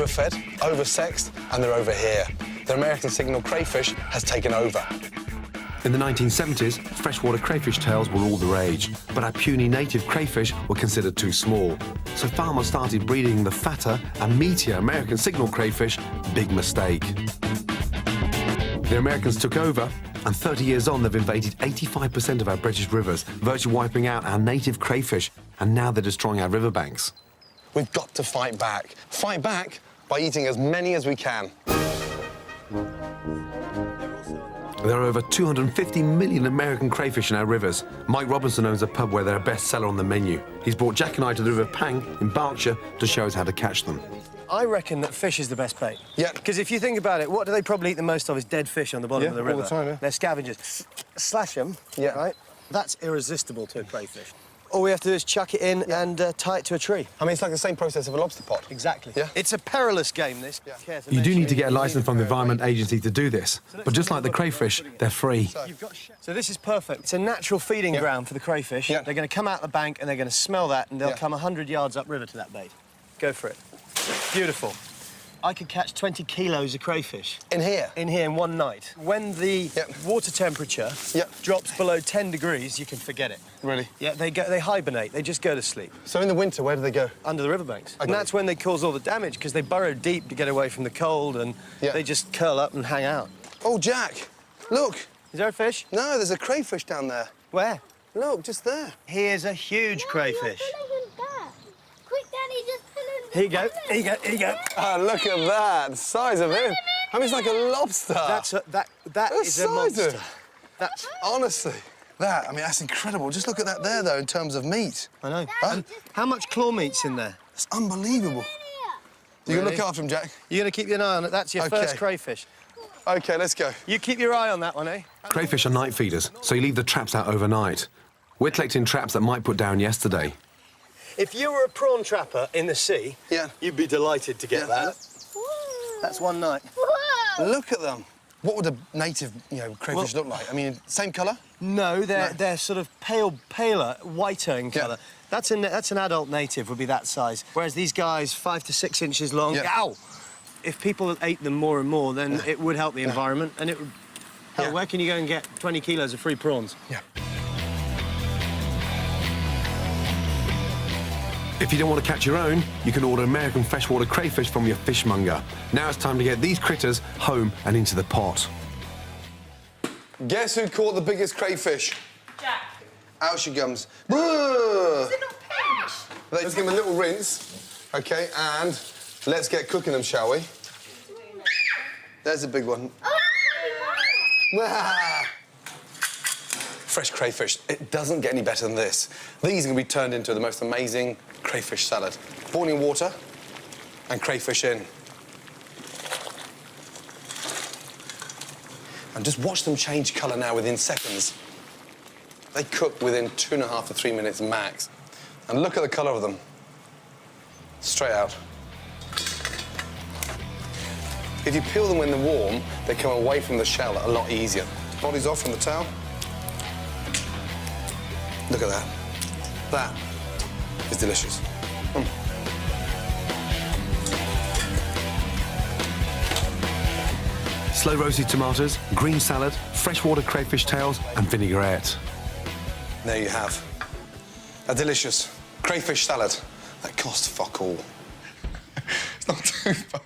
overfed, oversexed, and they're over here. The American signal crayfish has taken over. In the 1970s, freshwater crayfish tails were all the rage, but our puny native crayfish were considered too small. So farmers started breeding the fatter and meatier American signal crayfish. Big mistake. The Americans took over, and 30 years on, they've invaded 85% of our British rivers, virtually wiping out our native crayfish, and now they're destroying our riverbanks. We've got to fight back. Fight back by eating as many as we can. There are over 250 million American crayfish in our rivers. Mike Robinson owns a pub where they're a bestseller on the menu. He's brought Jack and I to the River Pang in Berkshire to show us how to catch them. I reckon that fish is the best bait. Yeah. Because if you think about it, what do they probably eat the most of is dead fish on the bottom of the river. all the time, yeah. They're scavengers. Slash them, right? That's irresistible to a crayfish. All we have to do is chuck it in and tie it to a tree. I mean, it's like the same process of a lobster pot. Exactly. Yeah. It's a perilous game, this. Yeah. You do need to get a license from the Environment Agency to do this, but just like the crayfish, they're free. So this is perfect. It's a natural feeding ground for the crayfish. Yeah. They're going to come out the bank and they're going to smell that and they'll come 100 yards upriver to that bait. Go for it. Beautiful. I could catch 20 kilos of crayfish. In here? In here in one night. When the water temperature drops below 10 degrees, you can forget it. Really? Yeah, they hibernate. They just go to sleep. So in the winter, where do they go? Under the riverbanks. And that's when they cause all the damage, because they burrow deep to get away from the cold, and they just curl up and hang out. Oh, Jack, look. Is there a fish? No, there's a crayfish down there. Where? Look, just there. Here's a huge crayfish. Quick, Daddy, just put him. Here you go, here you go, here you go. Oh, look at that, the size of him. I mean, it's like a lobster. That is a monster. That's... Honestly, I mean, that's incredible. Just look at that there, though, in terms of meat. I know. And how much claw meat's in there? It's unbelievable. You can look after him, Jack. You're going to keep your eye on it. That's your first crayfish. OK, let's go. You keep your eye on that one, eh? Crayfish are night feeders, so you leave the traps out overnight. We're collecting traps that Mike put down yesterday. If you were a prawn trapper in the sea, you'd be delighted to get that. That's one night. Whoa. Look at them. What would a native, crayfish look like? I mean, same colour? No, they're sort of paler, whiter in colour. That's an adult native, would be that size. Whereas these guys, 5 to 6 inches long. Ow! If people ate them more and more, then it would help the environment, and it would... Hell, where can you go and get 20 kilos of free prawns? Yeah. If you don't want to catch your own, you can order American freshwater crayfish from your fishmonger. Now it's time to get these critters home and into the pot. Guess who caught the biggest crayfish? Jack. Out she comes. Is it not pinch? Let's give them a little rinse, OK, and let's get cooking them, shall we? There's a big one. Fresh crayfish. It doesn't get any better than this. These are going to be turned into the most amazing crayfish salad. Boiling water and crayfish in. And just watch them change colour now within seconds. They cook within 2.5 to 3 minutes max. And look at the colour of them. Straight out. If you peel them when they're warm, they come away from the shell a lot easier. Body's off from the towel. Look at that. That is delicious. Slow roasted tomatoes, green salad, freshwater crayfish tails and vinaigrette. There you have a delicious crayfish salad that costs fuck all. It's not too funny.